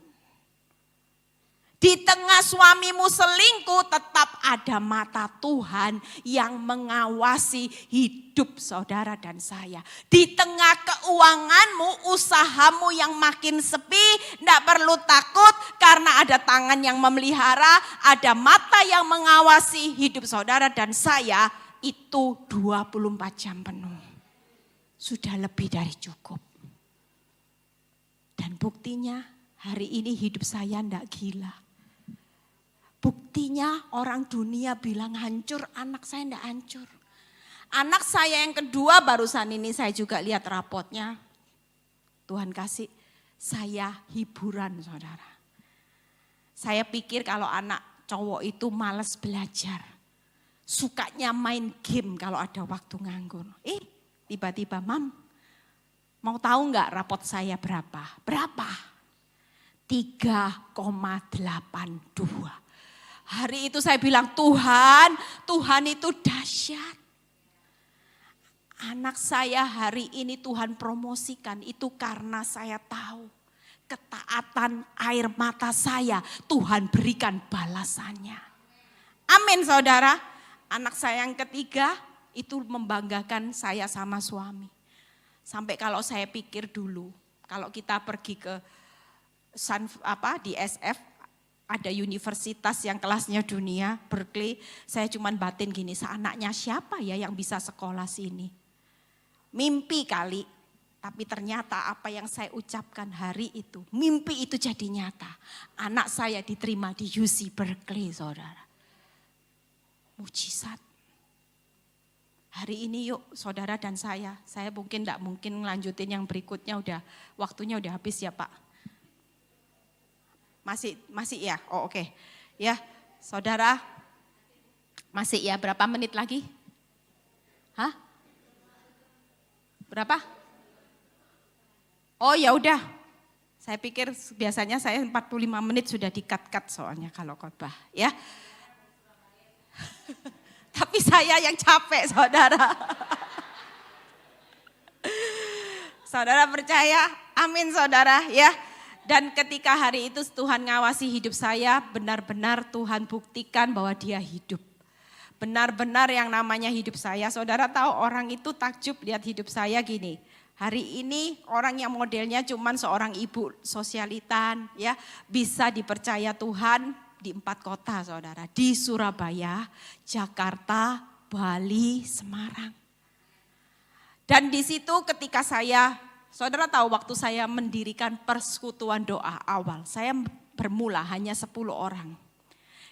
Di tengah suamimu selingkuh tetap ada mata Tuhan yang mengawasi hidup saudara dan saya. Di tengah keuanganmu, usahamu yang makin sepi, tidak perlu takut karena ada tangan yang memelihara, ada mata yang mengawasi hidup saudara dan saya itu 24 jam penuh. Sudah lebih dari cukup. Dan buktinya hari ini hidup saya tidak gila. Buktinya orang dunia bilang hancur, anak saya tidak hancur. Anak saya yang kedua barusan ini saya juga lihat rapotnya. Tuhan kasih saya hiburan saudara. Saya pikir kalau anak cowok itu malas belajar. Sukanya main game kalau ada waktu nganggur. Tiba-tiba, Mam, mau tahu nggak rapot saya berapa? Berapa? 3,82. Hari itu saya bilang, Tuhan itu dahsyat. Anak saya hari ini Tuhan promosikan itu karena saya tahu ketaatan air mata saya Tuhan berikan balasannya. Amin saudara. Anak saya yang ketiga itu membanggakan saya sama suami. Sampai kalau saya pikir dulu, kalau kita pergi ke di SF, ada universitas yang kelasnya dunia, Berkeley, saya cuman batin gini, seanaknya siapa ya yang bisa sekolah sini? Mimpi kali, tapi ternyata apa yang saya ucapkan hari itu, mimpi itu jadi nyata. Anak saya diterima di UC Berkeley, saudara. Mujizat. Hari ini yuk saudara dan saya mungkin tidak mungkin ngelanjutin yang berikutnya, waktunya udah habis ya Pak. Masih ya, oke. Ya saudara, masih ya, berapa menit lagi? Hah? Berapa? Oh ya udah, saya pikir biasanya saya 45 menit sudah di-cut soalnya kalau khotbah ya. Tapi saya yang capek saudara. Saudara percaya? Amin saudara ya. Dan ketika hari itu Tuhan ngawasi hidup saya, benar-benar Tuhan buktikan bahwa dia hidup. Benar-benar yang namanya hidup saya. Saudara tahu orang itu takjub lihat hidup saya gini. Hari ini orang yang modelnya cuman seorang ibu sosialitan ya, bisa dipercaya Tuhan di 4 kota saudara. Di Surabaya, Jakarta, Bali, Semarang. Dan di situ ketika saudara tahu waktu saya mendirikan persekutuan doa awal, saya bermula hanya 10 orang.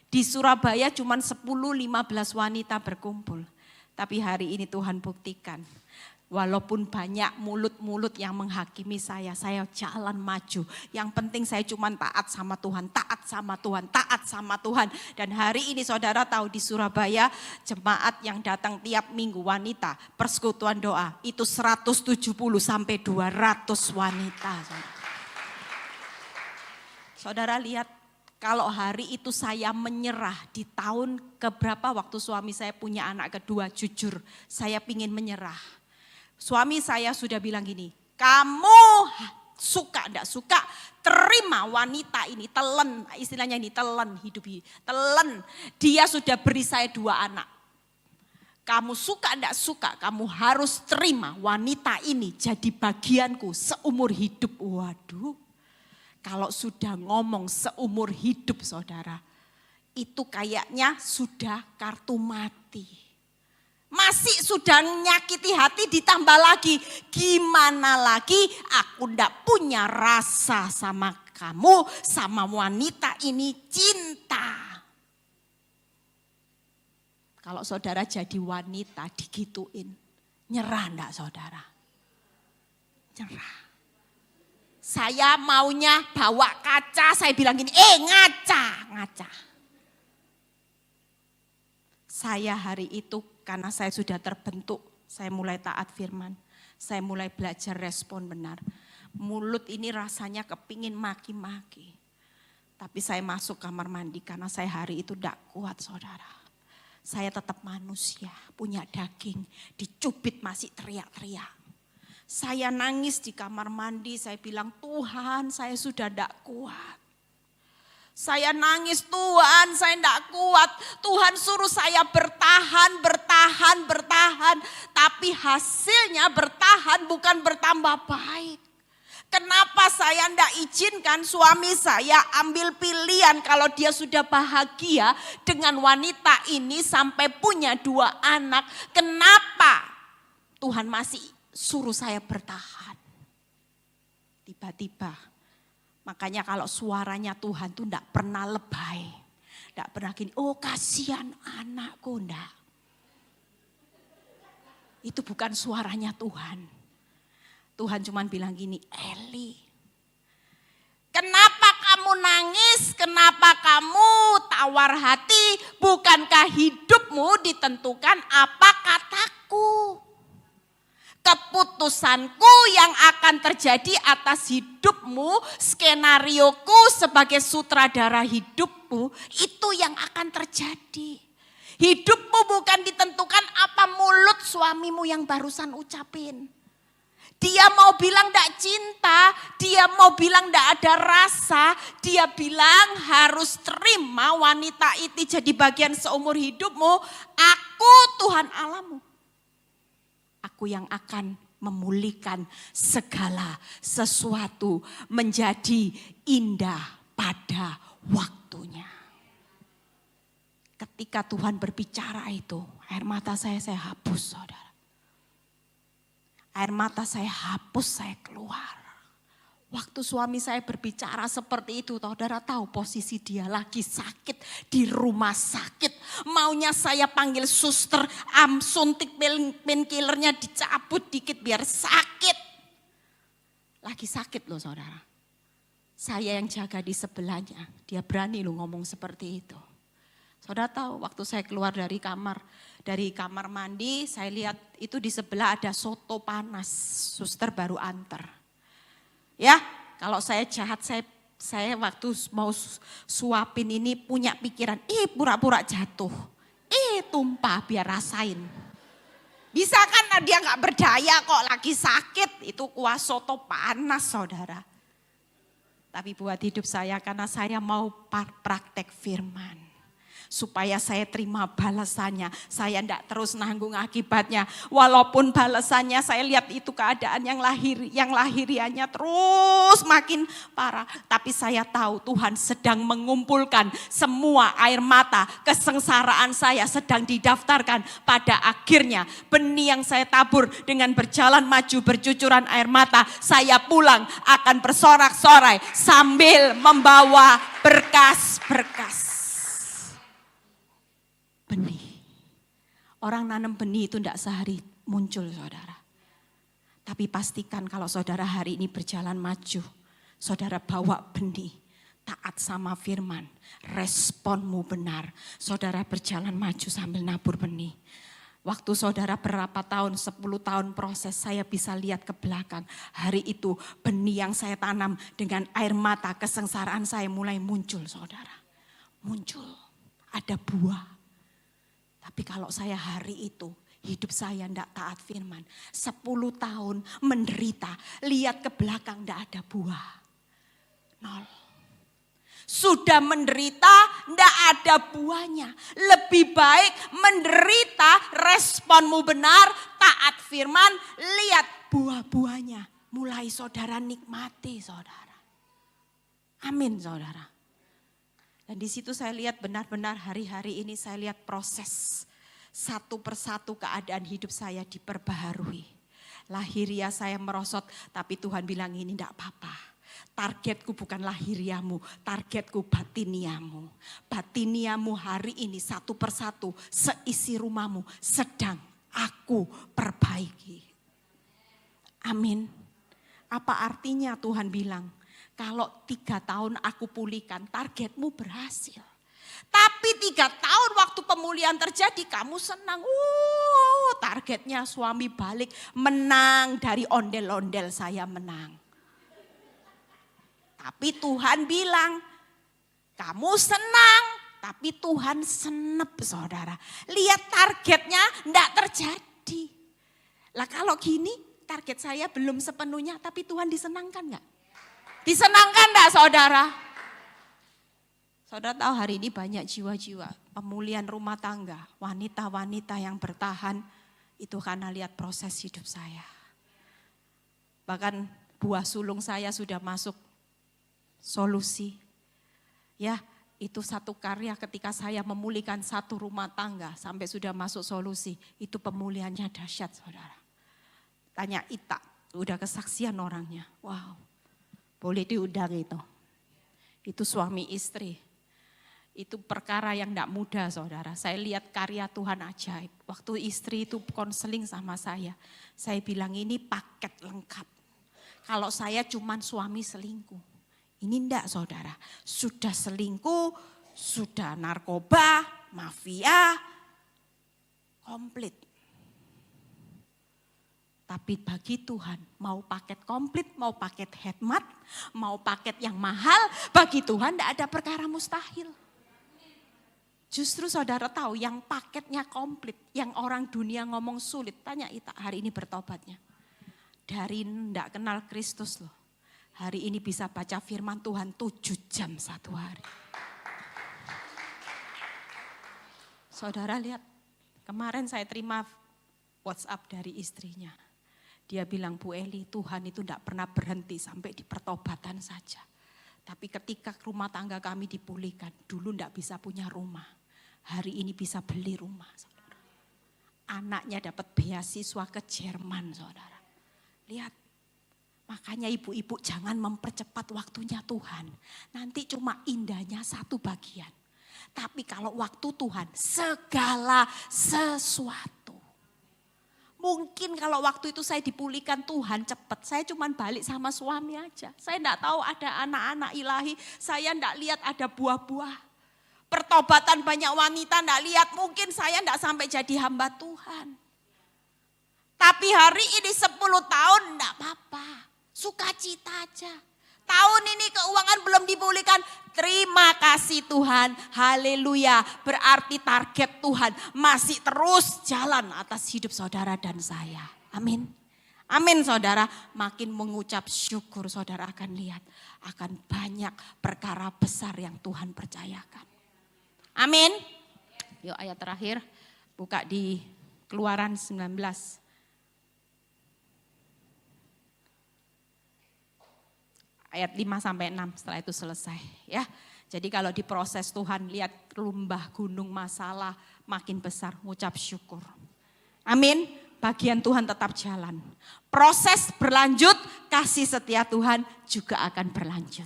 Di Surabaya cuma 10-15 wanita berkumpul. Tapi hari ini Tuhan buktikan, walaupun banyak mulut-mulut yang menghakimi saya jalan maju. Yang penting saya cuma taat sama Tuhan, taat sama Tuhan, taat sama Tuhan. Dan hari ini saudara tahu di Surabaya jemaat yang datang tiap minggu wanita, persekutuan doa itu 170 sampai 200 wanita. Saudara lihat, kalau hari itu saya menyerah di tahun keberapa waktu suami saya punya anak kedua, jujur saya pingin menyerah. Suami saya sudah bilang gini, kamu suka enggak suka terima wanita ini, telan, istilahnya ini telan hidup ini, telan. Dia sudah beri saya 2 anak. Kamu suka enggak suka, kamu harus terima wanita ini jadi bagianku seumur hidup. Waduh, kalau sudah ngomong seumur hidup saudara, itu kayaknya sudah kartu mati. Masih sudah nyakiti hati ditambah lagi, gimana lagi aku enggak punya rasa sama kamu, sama wanita ini, cinta. Kalau saudara jadi wanita digituin, nyerah enggak saudara? Nyerah. Saya maunya bawa kaca, saya bilang gini, ngaca. Saya hari itu karena saya sudah terbentuk, saya mulai taat firman, saya mulai belajar respon benar. Mulut ini rasanya kepingin maki-maki. Tapi saya masuk kamar mandi karena saya hari itu enggak kuat saudara. Saya tetap manusia, punya daging, dicubit masih teriak-teriak. Saya nangis di kamar mandi, saya bilang Tuhan saya sudah tidak kuat. Saya nangis Tuhan saya tidak kuat. Tuhan suruh saya bertahan. Tapi hasilnya bertahan bukan bertambah baik. Kenapa saya tidak izinkan suami saya ambil pilihan kalau dia sudah bahagia dengan wanita ini sampai punya 2 anak. Kenapa Tuhan masih suruh saya bertahan? Tiba-tiba, makanya kalau suaranya Tuhan tuh tidak pernah lebay. Tidak pernah gini, oh kasihan anakku, enggak. Itu bukan suaranya Tuhan. Tuhan cuma bilang gini, Eli, kenapa kamu nangis? Kenapa kamu tawar hati? Bukankah hidupmu ditentukan apa kataku? Keputusanku yang akan terjadi atas hidupmu, skenarioku sebagai sutradara hidupmu, itu yang akan terjadi. Hidupmu bukan ditentukan apa mulut suamimu yang barusan ucapin. Dia mau bilang tidak cinta, dia mau bilang tidak ada rasa, dia bilang harus terima wanita itu jadi bagian seumur hidupmu. Aku Tuhan Allahmu. Aku yang akan memulihkan segala sesuatu menjadi indah pada waktunya. Ketika Tuhan berbicara itu, air mata saya hapus saudara. Air mata saya hapus, saya keluar. Waktu suami saya berbicara seperti itu, saudara tahu posisi dia lagi sakit di rumah sakit. Maunya saya panggil suster, suntik painkillernya dicabut dikit biar sakit. Lagi sakit loh saudara. Saya yang jaga di sebelahnya, dia berani loh ngomong seperti itu. Saudara tahu waktu saya keluar dari kamar mandi, saya lihat itu di sebelah ada soto panas, suster baru antar. Ya, kalau saya jahat, saya waktu mau suapin ini punya pikiran, pura-pura jatuh, tumpah biar rasain. Bisa kan dia gak berdaya kok lagi sakit, itu kuah soto panas saudara. Tapi buat hidup saya karena saya mau praktek firman. Supaya saya terima balasannya, saya tidak terus nanggung akibatnya. Walaupun balasannya saya lihat itu keadaan yang lahiriannya terus makin parah. Tapi saya tahu Tuhan sedang mengumpulkan semua air mata, kesengsaraan saya sedang didaftarkan. Pada akhirnya benih yang saya tabur dengan berjalan maju bercucuran air mata, saya pulang akan bersorak-sorai sambil membawa berkas-berkas. Benih. Orang nanam benih itu tidak sehari muncul saudara. Tapi pastikan kalau saudara hari ini berjalan maju. Saudara bawa benih. Taat sama firman. Responmu benar. Saudara berjalan maju sambil nabur benih. Waktu saudara berapa tahun, 10 tahun proses, saya bisa lihat ke belakang. Hari itu benih yang saya tanam dengan air mata, kesengsaraan saya mulai muncul saudara. Muncul, ada buah. Tapi kalau saya hari itu, hidup saya tidak taat firman. 10 tahun menderita, lihat ke belakang tidak ada buah. 0. Sudah menderita, tidak ada buahnya. Lebih baik menderita, responmu benar, taat firman, lihat buah-buahnya. Mulai saudara nikmati saudara. Amin saudara. Dan di situ saya lihat benar-benar hari-hari ini saya lihat proses. Satu persatu keadaan hidup saya diperbaharui. Lahiriah saya merosot, tapi Tuhan bilang ini tidak apa-apa. Targetku bukan lahiriamu, targetku batiniamu. Batiniamu hari ini satu persatu seisi rumahmu sedang aku perbaiki. Amin. Apa artinya Tuhan bilang, kalau 3 tahun aku pulihkan, targetmu berhasil. Tapi 3 tahun waktu pemulihan terjadi, kamu senang. Targetnya suami balik, menang dari ondel-ondel saya menang. Tapi Tuhan bilang, kamu senang, tapi Tuhan senep saudara. Lihat targetnya enggak terjadi. Lah kalau gini, target saya belum sepenuhnya, tapi Tuhan disenangkan enggak? Disenangkan enggak saudara? Saudara tahu hari ini banyak jiwa-jiwa pemulihan rumah tangga, wanita-wanita yang bertahan, itu karena lihat proses hidup saya. Bahkan buah sulung saya sudah masuk solusi. Ya, itu satu karya ketika saya memulihkan satu rumah tangga sampai sudah masuk solusi. Itu pemulihannya dahsyat saudara. Tanya Ita, udah kesaksian orangnya. Wow, boleh diundang itu. Itu suami istri. Itu perkara yang tidak mudah saudara. Saya lihat karya Tuhan ajaib. Waktu istri itu konseling sama saya bilang ini paket lengkap. Kalau saya cuman suami selingkuh. Ini enggak saudara, sudah selingkuh, sudah narkoba, mafia, komplit. Tapi bagi Tuhan mau paket komplit, mau paket hemat, mau paket yang mahal, bagi Tuhan enggak ada perkara mustahil. Justru saudara tahu yang paketnya komplit, yang orang dunia ngomong sulit, tanya Ita hari ini bertobatnya. Dari enggak kenal Kristus loh. Hari ini bisa baca firman Tuhan 7 jam satu hari. Saudara lihat, kemarin saya terima WhatsApp dari istrinya. Dia bilang, Bu Eli, Tuhan itu tidak pernah berhenti sampai di pertobatan saja. Tapi ketika rumah tangga kami dipulihkan, dulu tidak bisa punya rumah. Hari ini bisa beli rumah, saudara. Anaknya dapat beasiswa ke Jerman, saudara. Lihat. Makanya ibu-ibu jangan mempercepat waktunya Tuhan. Nanti cuma indahnya satu bagian. Tapi kalau waktu Tuhan segala sesuatu. Mungkin kalau waktu itu saya dipulihkan Tuhan cepat. Saya cuma balik sama suami aja. Saya enggak tahu ada anak-anak ilahi. Saya enggak lihat ada buah-buah. Pertobatan banyak wanita enggak lihat. Mungkin saya enggak sampai jadi hamba Tuhan. Tapi hari ini 10 tahun enggak apa-apa. Sukacita aja. Tahun ini keuangan belum dipulihkan. Terima kasih Tuhan. Haleluya. Berarti target Tuhan masih terus jalan atas hidup saudara dan saya. Amin. Amin saudara. Makin mengucap syukur saudara akan lihat. Akan banyak perkara besar yang Tuhan percayakan. Amin. Yuk ayat terakhir. Buka di Keluaran 19. Ayat 5-6 setelah itu selesai ya. Jadi kalau diproses Tuhan lihat lembah gunung masalah makin besar, ngucap syukur. Amin. Bagian Tuhan tetap jalan. Proses berlanjut, kasih setia Tuhan juga akan berlanjut.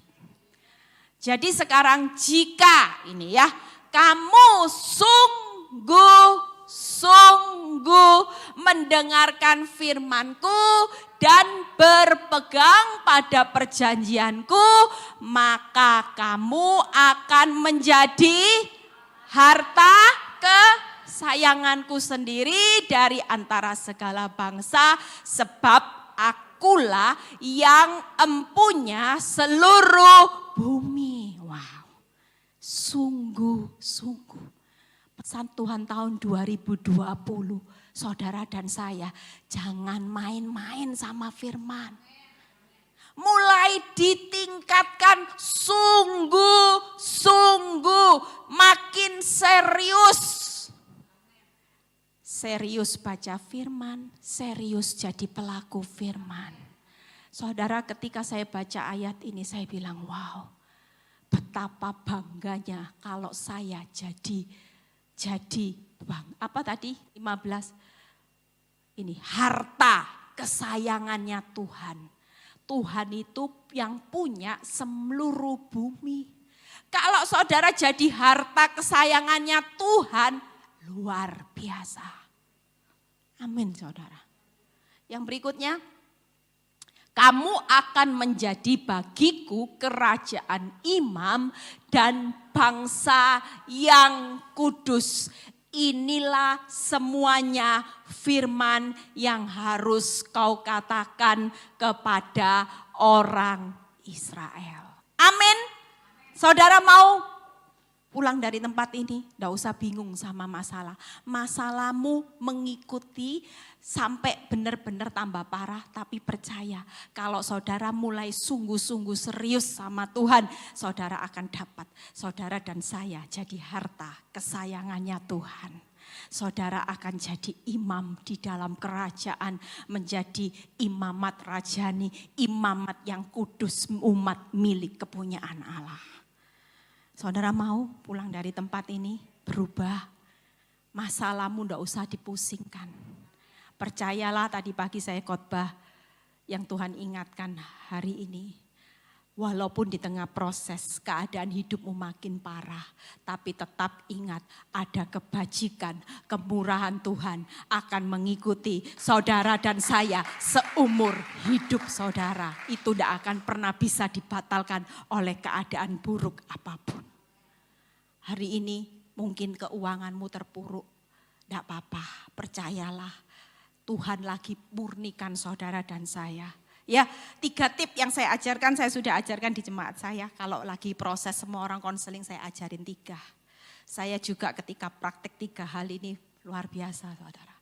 Jadi sekarang jika ini ya, kamu sungguh mendengarkan firman-Ku dan berpegang pada perjanjian-Ku, maka kamu akan menjadi harta sayanganku sendiri dari antara segala bangsa, sebab akulah yang empunya seluruh bumi. Wow, sungguh-sungguh pesan Tuhan tahun 2020, saudara dan saya, jangan main-main sama firman. Mulai ditingkatkan sungguh-sungguh, makin serius. Serius baca firman, serius jadi pelaku firman. Saudara, ketika saya baca ayat ini saya bilang, wow, betapa bangganya kalau saya jadi apa tadi 15 ini harta kesayangannya Tuhan. Tuhan itu yang punya seluruh bumi. Kalau saudara jadi harta kesayangannya Tuhan, luar biasa. Amin saudara. Yang berikutnya, kamu akan menjadi bagiku kerajaan imam dan bangsa yang kudus. Inilah semuanya firman yang harus kau katakan kepada orang Israel. Amin. Saudara mau pulang dari tempat ini, tidak usah bingung sama masalah. Masalahmu mengikuti sampai benar-benar tambah parah, tapi percaya kalau saudara mulai sungguh-sungguh serius sama Tuhan, saudara akan dapat. Saudara dan saya jadi harta kesayangannya Tuhan. Saudara akan jadi imam di dalam kerajaan, menjadi imamat rajani, imamat yang kudus, umat milik kepunyaan Allah. Saudara mau pulang dari tempat ini berubah, masalahmu tidak usah dipusingkan. Percayalah, tadi pagi saya khotbah yang Tuhan ingatkan hari ini. Walaupun di tengah proses keadaan hidupmu makin parah, tapi tetap ingat ada kebajikan, kemurahan Tuhan akan mengikuti saudara dan saya seumur hidup saudara. Itu tidak akan pernah bisa dibatalkan oleh keadaan buruk apapun. Hari ini mungkin keuanganmu terpuruk, tidak apa-apa, percayalah Tuhan lagi murnikan saudara dan saya. Ya, 3 tip yang saya ajarkan, saya sudah ajarkan di jemaat saya. Kalau lagi proses semua orang konseling saya ajarin 3. Saya juga ketika praktek 3 hal ini luar biasa saudara.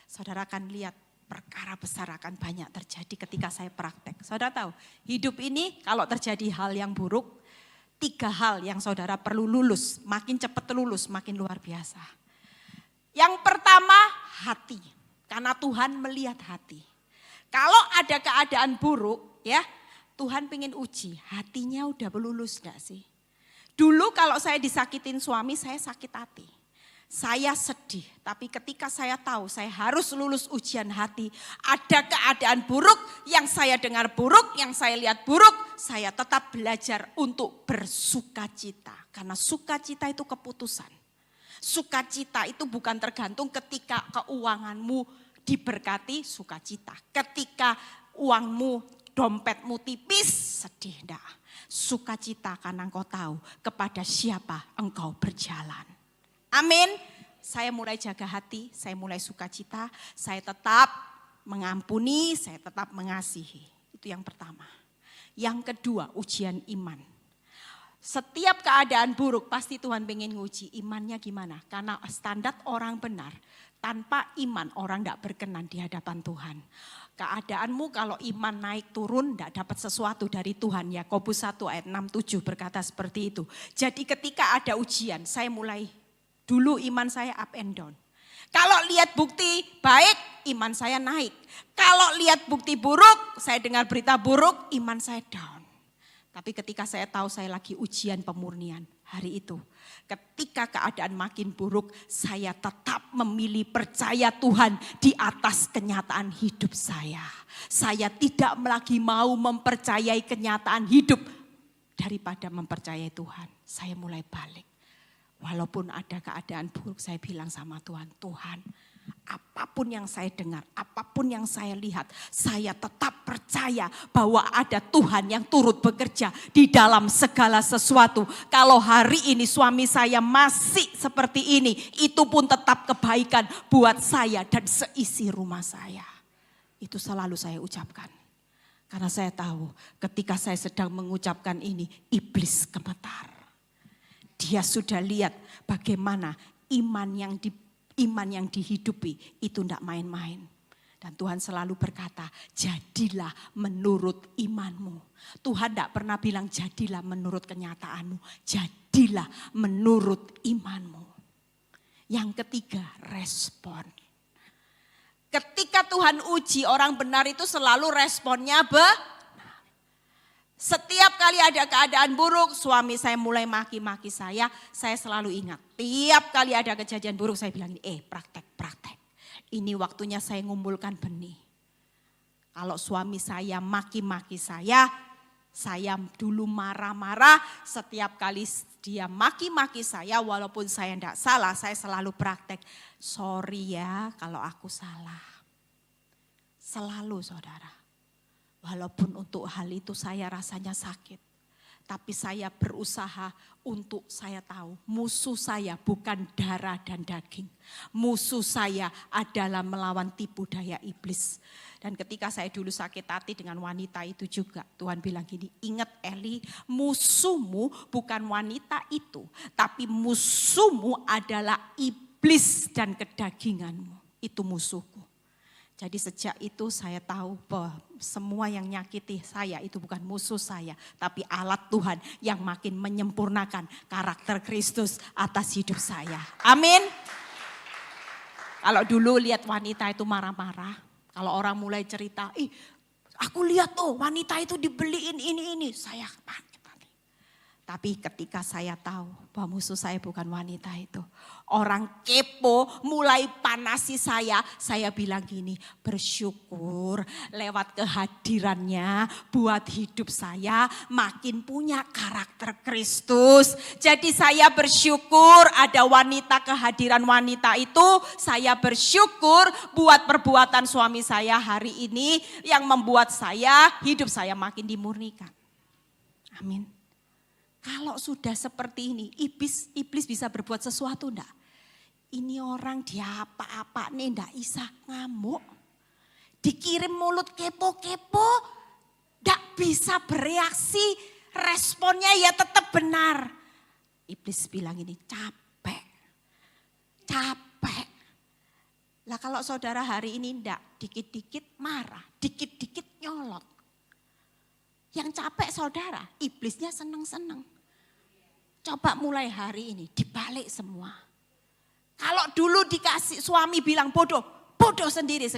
Saudara akan lihat perkara besar akan banyak terjadi ketika saya praktek. Saudara tahu, hidup ini kalau terjadi hal yang buruk, 3 hal yang saudara perlu lulus. Makin cepat lulus, makin luar biasa. Yang pertama, hati. Karena Tuhan melihat hati. Kalau ada keadaan buruk, ya Tuhan pengen uji, hatinya udah lulus enggak sih? Dulu kalau saya disakitin suami, saya sakit hati. Saya sedih, tapi ketika saya tahu saya harus lulus ujian hati, ada keadaan buruk, yang saya dengar buruk, yang saya lihat buruk, saya tetap belajar untuk bersukacita. Karena sukacita itu keputusan. Sukacita itu bukan tergantung ketika keuanganmu diberkati, sukacita. Ketika uangmu, dompetmu tipis, sedih enggak. Sukacita karena engkau tahu kepada siapa engkau berjalan. Amin. Saya mulai jaga hati, saya mulai sukacita, saya tetap mengampuni, saya tetap mengasihi. Itu yang pertama. Yang kedua, ujian iman. Setiap keadaan buruk pasti Tuhan pengen nguji imannya gimana. Karena standar orang benar, tanpa iman orang tidak berkenan di hadapan Tuhan. Keadaanmu kalau iman naik turun tidak dapat sesuatu dari Tuhan. Yakobus 1 ayat 6-7 berkata seperti itu. Jadi ketika ada ujian, saya mulai dulu iman saya up and down. Kalau lihat bukti baik, iman saya naik. Kalau lihat bukti buruk, saya dengar berita buruk, iman saya down. Tapi ketika saya tahu saya lagi ujian pemurnian hari itu. Ketika keadaan makin buruk, saya tetap memilih percaya Tuhan di atas kenyataan hidup saya. Saya tidak lagi mau mempercayai kenyataan hidup daripada mempercayai Tuhan. Saya mulai balik. Walaupun ada keadaan buruk, saya bilang sama Tuhan, Tuhan apapun yang saya dengar, apapun yang saya lihat, saya tetap percaya bahwa ada Tuhan yang turut bekerja di dalam segala sesuatu. Kalau hari ini suami saya masih seperti ini, itu pun tetap kebaikan buat saya dan seisi rumah saya. Itu selalu saya ucapkan. Karena saya tahu ketika saya sedang mengucapkan ini, iblis gemetar. Dia sudah lihat bagaimana iman yang dihidupi itu tidak main-main. Dan Tuhan selalu berkata, jadilah menurut imanmu. Tuhan tidak pernah bilang jadilah menurut kenyataanmu. Jadilah menurut imanmu. Yang ketiga, respon. Ketika Tuhan uji orang benar itu selalu responnya benar. Setiap kali ada keadaan buruk, suami saya mulai maki-maki saya selalu ingat. Tiap kali ada kejadian buruk saya bilang, praktek. Ini waktunya saya ngumpulkan benih. Kalau suami saya maki-maki saya dulu marah-marah. Setiap kali dia maki-maki saya, walaupun saya tidak salah, saya selalu praktek. Sorry ya kalau aku salah. Selalu saudara. Walaupun untuk hal itu saya rasanya sakit. Tapi saya berusaha untuk saya tahu musuh saya bukan darah dan daging. Musuh saya adalah melawan tipu daya iblis. Dan ketika saya dulu sakit hati dengan wanita itu juga, Tuhan bilang gini, ingat Eli, musuhmu bukan wanita itu, tapi musuhmu adalah iblis dan kedaginganmu. Itu musuhku. Jadi sejak itu saya tahu bahwa semua yang nyakiti saya itu bukan musuh saya, tapi alat Tuhan yang makin menyempurnakan karakter Kristus atas hidup saya. Amin. Kalau dulu lihat wanita itu marah-marah, kalau orang mulai cerita, aku lihat tuh wanita itu dibeliin ini, saya panik. Tapi ketika saya tahu bahwa musuh saya bukan wanita itu. Orang kepo mulai panasi saya bilang gini, bersyukur lewat kehadirannya buat hidup saya makin punya karakter Kristus. Jadi saya bersyukur ada kehadiran wanita itu, saya bersyukur buat perbuatan suami saya hari ini yang membuat hidup saya makin dimurnikan. Amin. Kalau sudah seperti ini, iblis bisa berbuat sesuatu enggak? Ini orang dia apa-apa nih enggak bisa ngamuk. Dikirim mulut kepo-kepo, enggak bisa bereaksi, responnya ya tetap benar. Iblis bilang ini capek. Lah kalau saudara hari ini enggak, dikit-dikit marah, dikit-dikit nyolot. Yang capek saudara, iblisnya seneng-seneng. Coba mulai hari ini dibalik semua. Kalau dulu dikasih suami bilang bodoh sendiri.